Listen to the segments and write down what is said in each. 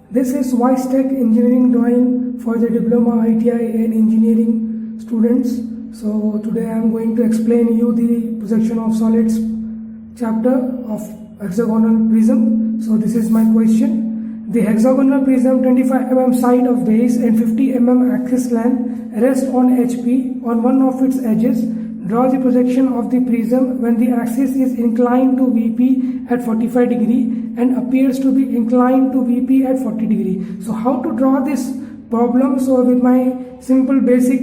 This is Wise Tech Engineering Drawing for the Diploma, ITI and Engineering students. So today I am going to explain you the projection of solids chapter of hexagonal prism. So this is my question. The hexagonal prism 25 mm side of base and 50 mm axis length rests on HP on one of its edges. Draw the projection of the prism when the axis is inclined to VP at 45 degree and appears to be inclined to VP at 40 degree. So how to draw this problem? So with my simple basic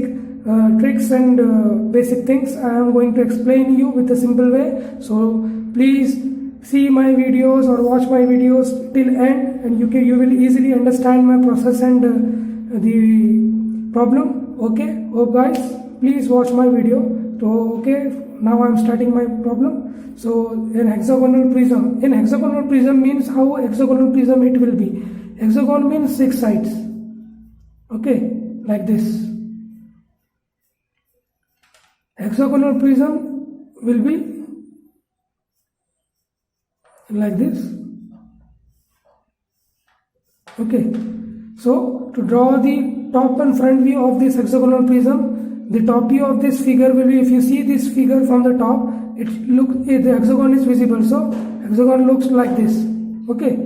tricks and basic things, I am going to explain you with a simple way. So please see my videos or watch my videos till end, and you will easily understand my process and the problem. Okay, hope guys, please watch my video. So okay, now I am starting my problem. So in hexagonal prism means how hexagonal prism it will be. Hexagon means 6 sides. Okay, like this. Hexagonal prism will be like this. Okay, so to draw the top and front view of this hexagonal prism, the top view of this figure will be, if you see this figure from the top, the hexagon is visible, so hexagon looks like this. Okay,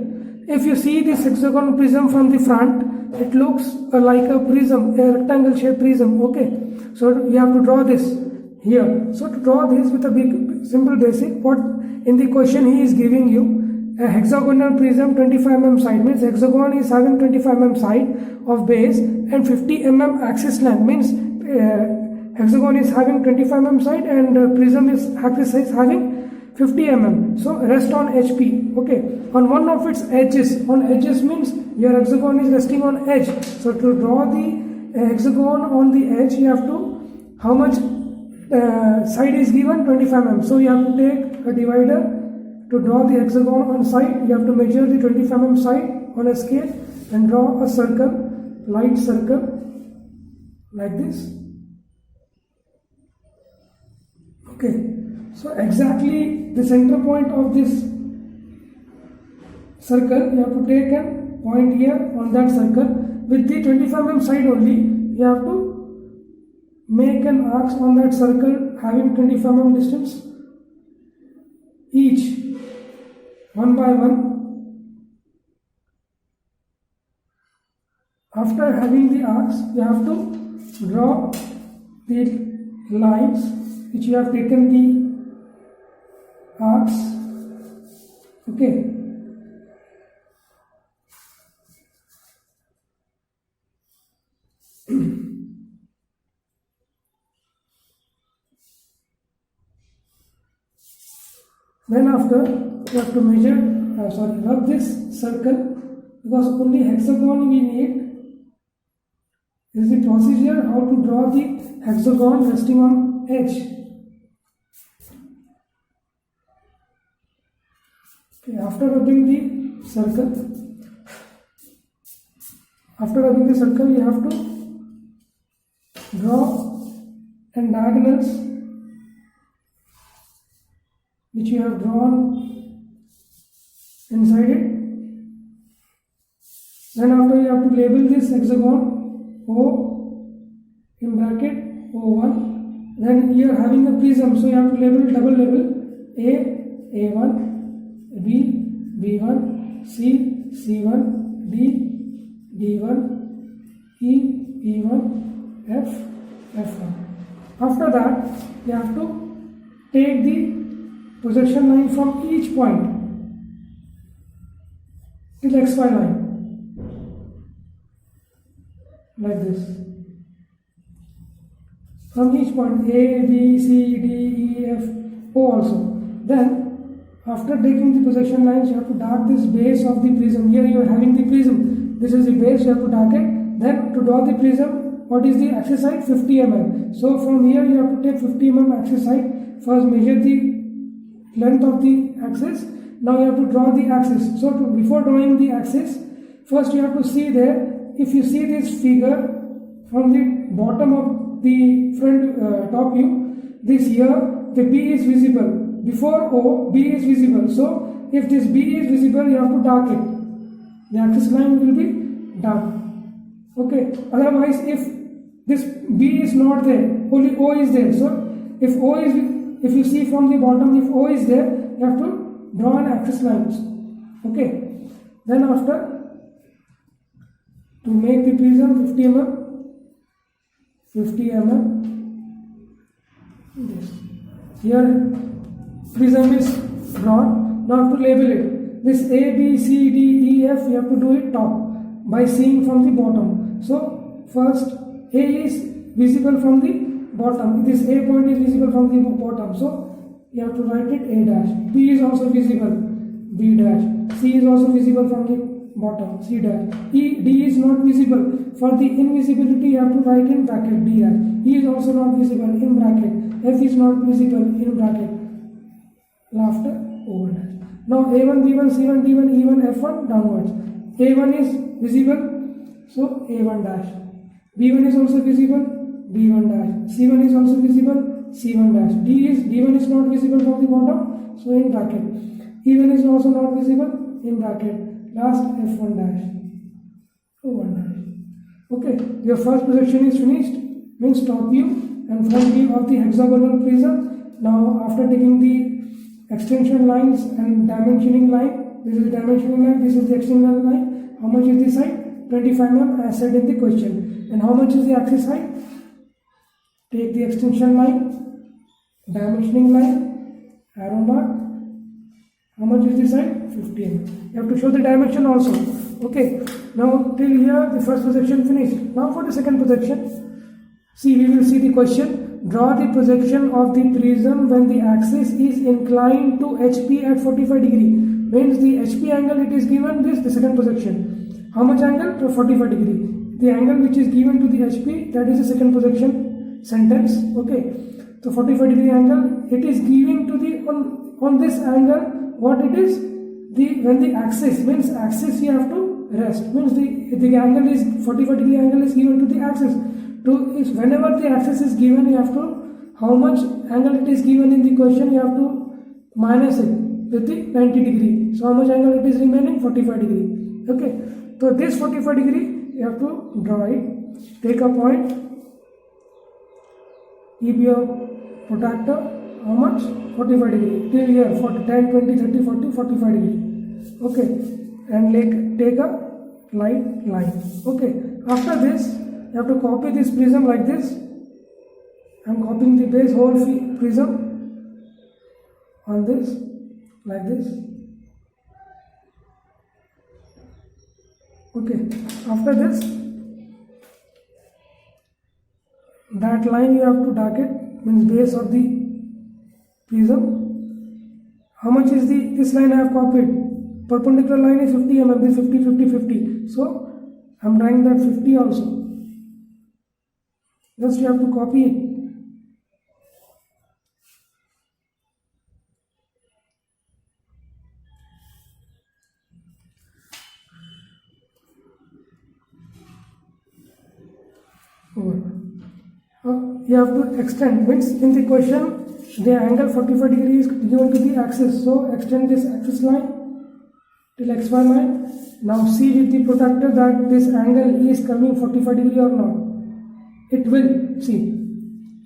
if you see this hexagon prism from the front, it looks like a prism, a rectangle shaped prism. Okay, so you have to draw this here. So to draw this with a big simple basic, what in the question he is giving you, a hexagonal prism 25 mm side means hexagon is having 25 mm side of base and 50 mm axis length means hexagon is having 25 mm side and prism is axis is having 50 mm. So rest on HP. Okay, on one of its edges. On edges means your hexagon is resting on edge. So to draw the hexagon on the edge, you have to, how much side is given? 25 mm. So you have to take a divider to draw the hexagon on side. You have to measure the 25 mm side on a scale and draw a circle, light circle like this. Okay, so exactly the center point of this circle, you have to take a point here on that circle. With the 25 mm side only, you have to make an arc on that circle having 25 mm distance each, one by one. After having the arcs, you have to draw the lines which you have taken the arcs. Okay, then after you have to measure, rub this circle, because only hexagon we need. This is the procedure how to draw the hexagon resting on edge. Okay, after rubbing the circle, you have to draw and diagonals which you have drawn inside it. Then after you have to label this hexagon O in bracket O1. Then you are having a prism, so you have to double label A1, B, B1, C, C1, D, D1, E, E1, F, F1. After that, you have to take the projection line from each point till XY line, like this. From each point A, B, C, D, E, F, O also. Then after taking the projection lines, you have to dark this base of the prism. Here you are having the prism. This is the base, you have to dark it. Then to draw the prism, what is the axis side? 50 mm. So from here you have to take 50 mm axis side. First measure the length of the axis. Now you have to draw the axis. So before drawing the axis, first you have to see there. If you see this figure from the bottom of the front top view, this here the B is visible. Before O, B is visible. So if this B is visible, you have to dark it. the axis line will be dark. Okay, otherwise if this B is not there, only O is there. So if you see from the bottom, if O is there, you have to draw an axis lines. Okay, then after, to make the prism 50 mm, this here prism is drawn. Now have to label it. This A, B, C, D, E, F, you have to do it top by seeing from the bottom. So first A is visible from the bottom. This A point is visible from the bottom. So you have to write it A dash. B is also visible, B dash. C is also visible from the bottom, C dash. D is not visible. For the invisibility, you have to write in bracket D dash. E is also not visible, in bracket. F is not visible, in bracket. After O dash. Now A1, B1, C1, D1, E1, F1 downwards. A1 is visible, so A1 dash. B1 is also visible, B1 dash. C1 is also visible, C1 dash. D1 is not visible from the bottom, so in bracket. E1 is also not visible, in bracket. Last F1 dash, O1 dash. Okay, your first projection is finished, means top view and front view of the hexagonal prism. Now after taking the extension lines and dimensioning line, this is the dimensioning line, this is the extension line. How much is the side? 25 mm as said in the question. And how much is the axis height? Take the extension line, dimensioning line, arrow mark. How much is the side? 50 mm. You have to show the dimension also. Okay. Now till here the first projection finished. Now for the second projection. See, we will see the question. Draw the projection of the prism when the axis is inclined to HP at 45 degree. Means the HP angle it is given this, the second projection. How much angle? To 45 degree. The angle which is given to the HP, that is the second projection sentence. Okay. So 45 degree angle, it is giving to the, on this angle, what it is? When the axis, means axis you have to rest. Means the angle is, 45 degree angle is given to the axis. Whenever the axis is given, you have to, how much angle it is given in the question, you have to minus it with the 90 degree. So how much angle it is remaining? 45 degree. Okay. So this 45 degree, you have to draw it. Take a point. Keep your protractor. How much? 45 degree. Till here, 40, 10, 20, 30, 40, 45 degree. Okay. And take a line. Okay. After this, you have to copy this prism like this. I am copying the base whole prism on this, like this. Okay. After this, that line you have to darken, means base of the prism. How much is this line I have copied? Perpendicular line is 50 mm, this 50, 50, 50. So I am drawing that 50 also. Just you have to copy it. You have to extend, means in the question the angle 45 degree is given to the axis, so extend this axis line till xy line. Now see with the protractor that this angle is coming 45 degree or not. It will, see,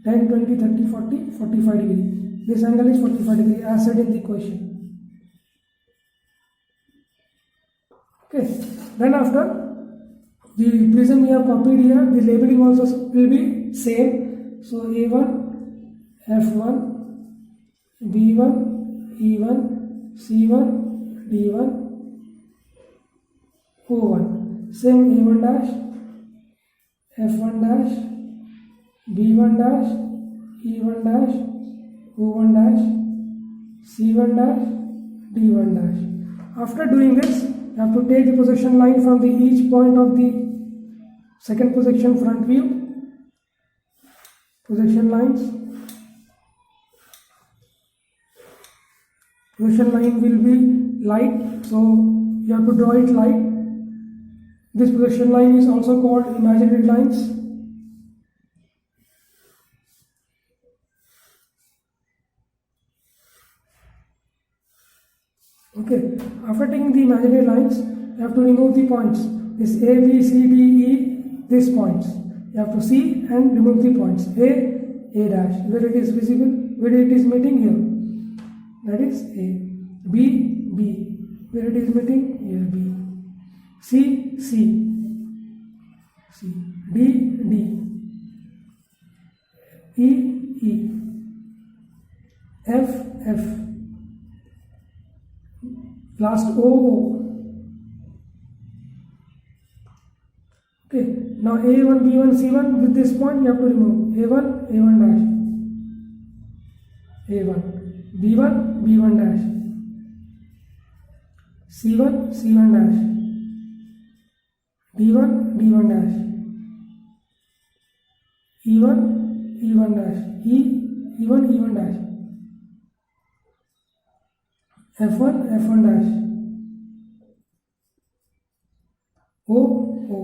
10, 20, 30, 40, 45 degree. This angle is 45 degree as said in the question. Okay, then after the prism we have copied here, the labeling also will be same. So A1, F1, B1, E1, C1, D1, O1. Same A1 dash, F1 dash, B1 dash, E1 dash, O1 dash, C1 dash, D1 dash. After doing this, you have to take the projection line from the each point of the second projection front view. Projection lines. Projection line will be light, so you have to draw it light. This projection line is also called imaginary lines. Okay, after taking the imaginary lines, you have to remove the points. This A, B, C, D, E, these points. You have to see and remove the points. A dash, where it is visible, where it is meeting here. That is A. B, B, where it is meeting here, B. C, C, C. D, D. E, E. F, F. Last O, O. Okay, now A1, B1, C1, with this point you have to remove A1, A1 dash, A1, B1, B1 dash, C1, C1 dash, D1, D1 dash, E1, E1 dash, E1, E1 dash, F1, F1 dash, O, O.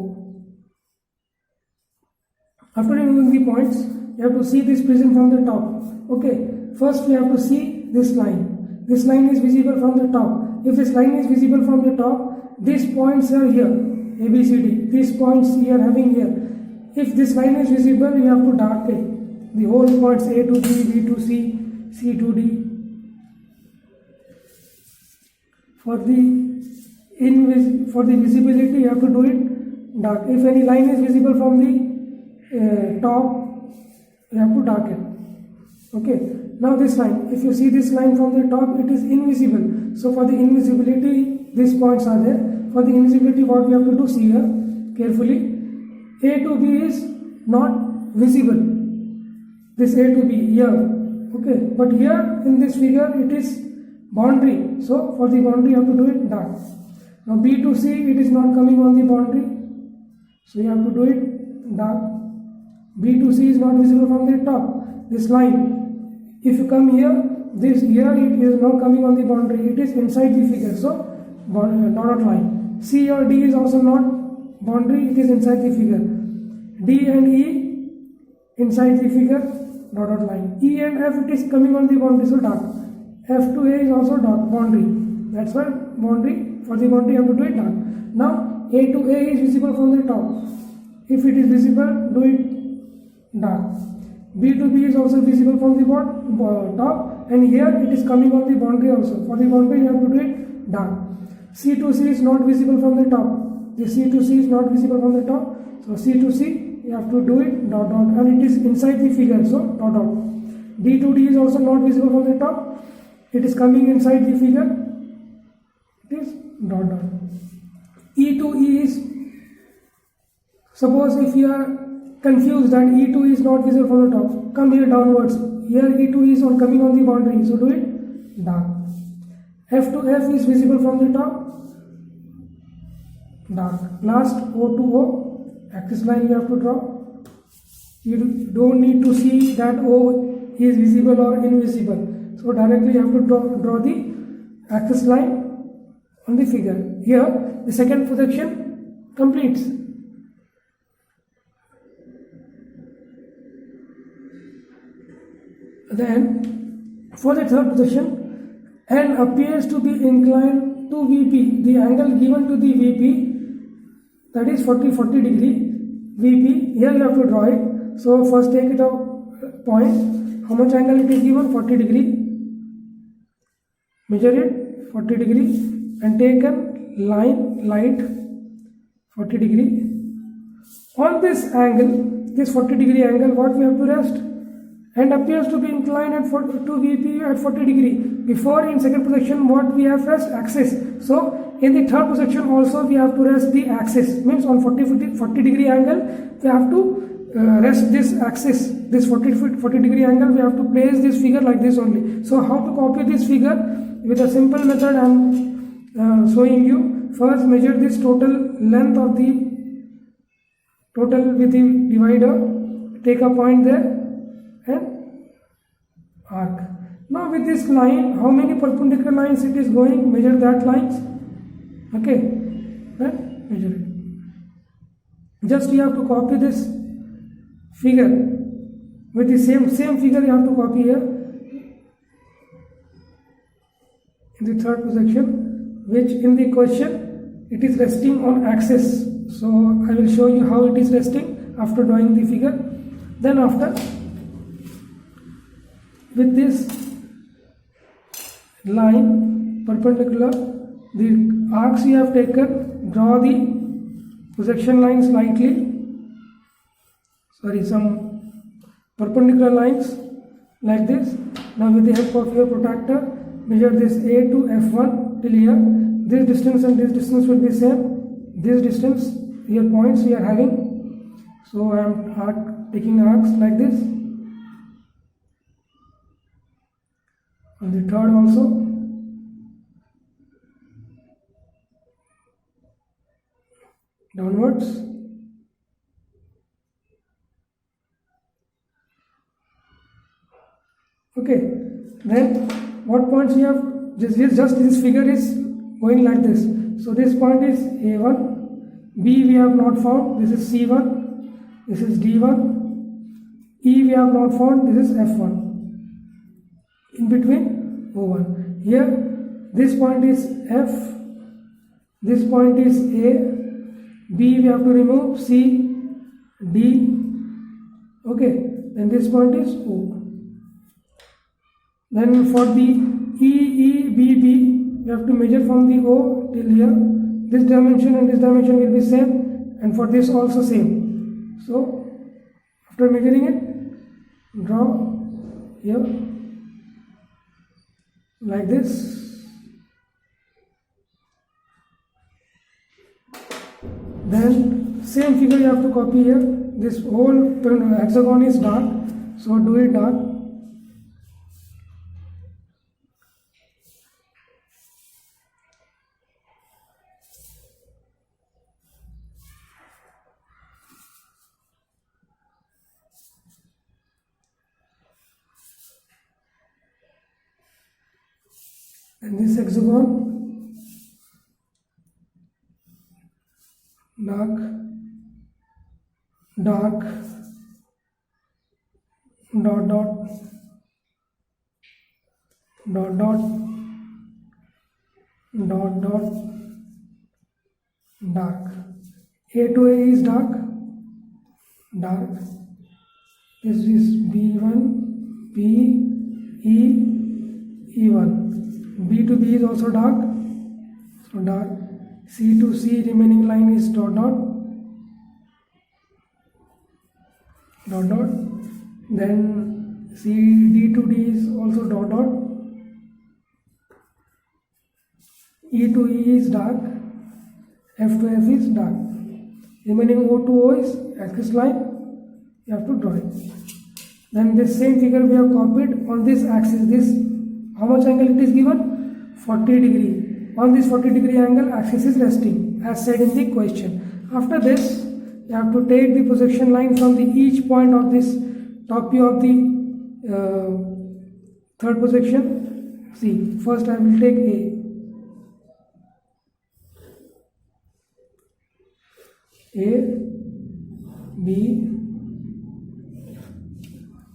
After removing the points, you have to see this prism from the top. Okay, first we have to see this line. This line is visible from the top. If this line is visible from the top, these points are here, A, B, C, D. These points we are having here. If this line is visible, you have to darken the whole points A to B, B to C, C to D. For the visibility, you have to do it dark. If any line is visible from the top, you have to darken. Okay, now this line, if you see this line from the top, it is invisible. So for the invisibility, these points are there. For the invisibility, what we have to do, see here carefully. A to B is not visible. This A to B here. Okay, but here in this figure, it is boundary. So for the boundary, you have to do it dark. Now B to C, it is not coming on the boundary. So you have to do it dark. B to C is not visible from the top. This line, if you come here, this here it is not coming on the boundary. It is inside the figure. So dotted line. C or D is also not boundary. It is inside the figure. D and E inside the figure. Dotted line. E and F, it is coming on the boundary. So dark. F to A is also dark boundary. That's why boundary, for the boundary you have to do it dark. Now A to A is visible from the top. If it is visible, do it dark. B to B is also visible from the top, and here it is coming on the boundary also. For the boundary you have to do it dark. C to C is not visible from the top. The C to C is not visible from the top. So C to C you have to do it dot dot, and it is inside the figure. So dot dot. D to D is also not visible from the top. It is coming inside the figure. It is dot dot. E to E is, suppose if you are confused that E2 is not visible from the top, come here downwards. Here E2 is coming on the boundary, so do it dark. F to F is visible from the top, dark. Last O to O, axis line you have to draw. You don't need to see that O is visible or invisible. So directly you have to draw the axis line on the figure. Here the second projection completes. Then for the third position, N appears to be inclined to VP. The angle given to the VP, that is 40 degree VP. Here you have to draw it. So first take it a point. How much angle it is given? 40 degree. Measure it 40 degree and take a line light 40 degree. On this angle, this 40 degree angle, what we have to rest? And appears to be inclined to VP at 40 degree. Before in second projection, what we have rest? Axis. So in the third projection also we have to rest the axis. Means on 40 degree angle, we have to rest this axis. This 40 degree angle, we have to place this figure like this only. So how to copy this figure? With a simple method I am showing you. First measure this total length of the total with the divider. Take a point there. And arc. Now with this line, how many perpendicular lines it is going? Measure that lines. Okay, then measure it. Just you have to copy this figure with the same figure you have to copy here in the third projection, which in the question it is resting on axis. So I will show you how it is resting after drawing the figure. Then after, with this line perpendicular, the arcs you have taken, draw the projection line slightly, some perpendicular lines like this. Now with the help of your protractor, measure this A to F1 till here. This distance and this distance will be same. This distance, here points we are having. So I am taking arcs like this. On the third also. Downwards. Okay, then what points we have? This figure is going like this. So this point is A1, B we have not found, this is C1, this is D1, E we have not found, this is F1. In between O1. Here this point is F, this point is A, B we have to remove, C, D, okay, then this point is O. Then for the EEBB, you have to measure from the O till here. This dimension and this dimension will be same, and for this also same. So after measuring it, draw here like this. Then same figure you have to copy here. This whole hexagon is dark, so do it dark. And this hexagon, dark, dot dot, dark. A to A is dark. This is B1, B, E, E1. B to B is also dark, so dark. C to C remaining line is dot. Then D to D is also dot. E to E is dark, F to F is dark. Remaining O to O is axis line, you have to draw it. Then this same figure we have copied on this axis. This, how much angle it is given? 40 degree. On this 40 degree angle, axis is resting as said in the question. After this, you have to take the projection line from the each point of this top view of the third projection. See, first I will take A, B,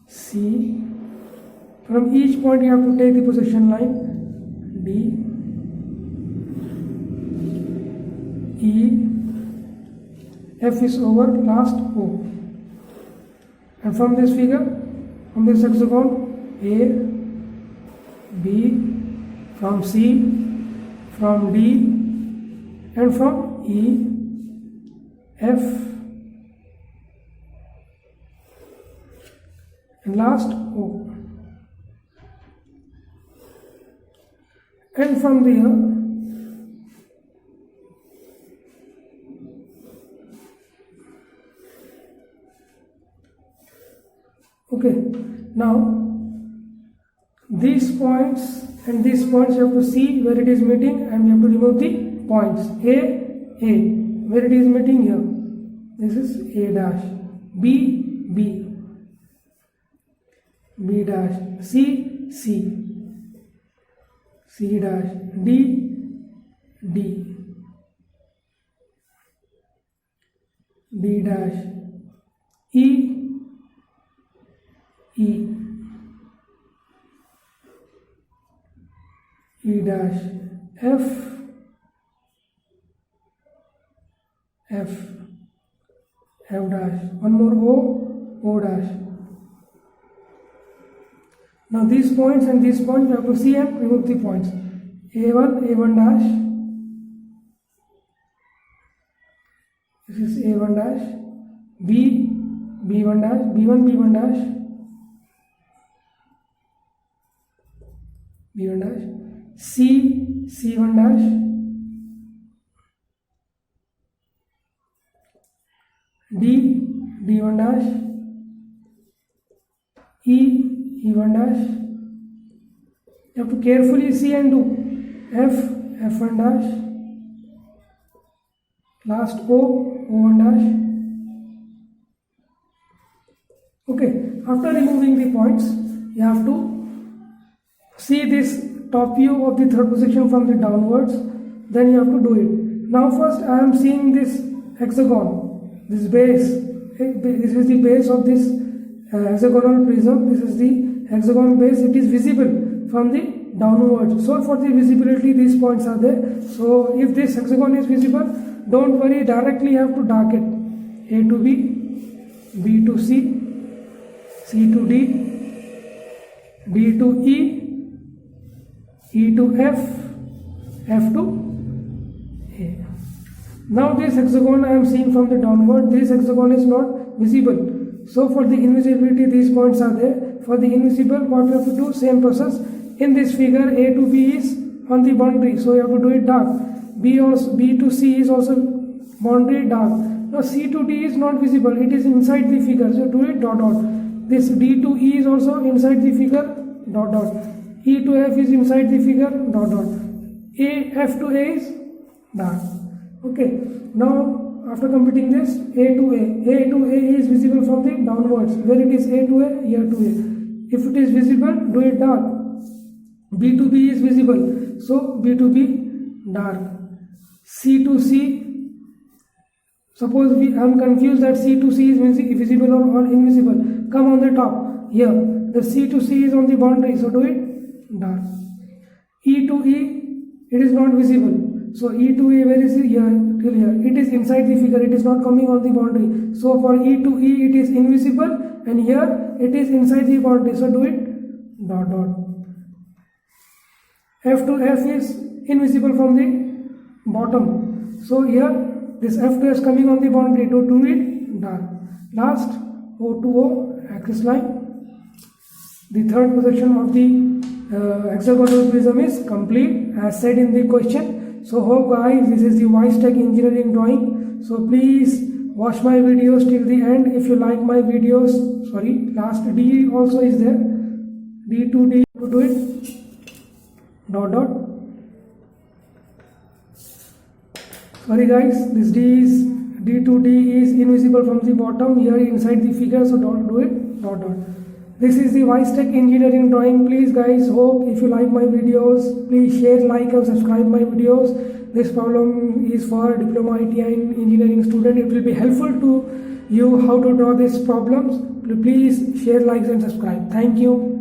C. From each point you have to take the projection line. D, E, F is over, last O. And from this figure, from this hexagon, A, B, from C, from D, and from E, F, and last O. And from there, okay, now these points and these points you have to see where it is meeting, and you have to remove the points. A, where it is meeting here, this is A dash, B dash, C dash, D dash, E dash, F F, F dash, one more O dash. Now these points and these points we have to see and remove the points. A1 dash, this is A1 dash, B1 dash, B1 dash, B1 dash, C1 dash, D1 dash, E1 dash. You have to carefully see and do. F1 dash, last O1 dash. Okay, after removing the points, you have to see this top view of the third position from the downwards, then you have to do it. Now first I am seeing this hexagon, this base. This is the base of this hexagonal prism. This is the hexagon base. It is visible from the downwards. So for the visibility, these points are there. So if this hexagon is visible, don't worry, directly you have to dark it. A to B, B to C, C to D, D to E, E to F, F to A. Now this hexagon I am seeing from the downward, this hexagon is not visible. So for the invisibility, these points are there. For the invisible, what we have to do? Same process. In this figure, A to B is on the boundary, so you have to do it dark. B to C is also boundary, dark. Now C to D is not visible, it is inside the figure, so do it dot dot. This D to E is also inside the figure, dot dot. E to F is inside the figure, dot dot. F to A is dark. Okay, now after completing this, A to A is visible from the downwards. Where it is A to A, here to A. If it is visible, do it dark. B to B is visible, so B to B dark. C to C, suppose I am confused that C to C is visible or invisible. Come on the top, here. The C to C is on the boundary, so do it dark. E to E, it is not visible. So E to A, where is it? Here, till here. It is inside the figure, it is not coming on the boundary. So for E to E, it is invisible, and here it is inside the boundary. So do it dot dot. F to F is invisible from the bottom. So here this F to S coming on the boundary, to do it dark. Last O to O axis line. The third projection of the hexagonal prism is complete as said in the question. So hope guys, this is the WISE-TECH engineering drawing. So please watch my videos till the end. If you like my videos, last D also is there. D to D, to do it dot dot. Sorry guys, this D to D is invisible from the bottom, here inside the figure, so don't do it dot dot. This is the WISE-TECH engineering drawing. Please guys, hope if you like my videos, please share, like and subscribe my videos. This problem is for diploma ITI engineering student. It will be helpful to you how to draw these problems. Please share, like and subscribe. Thank you.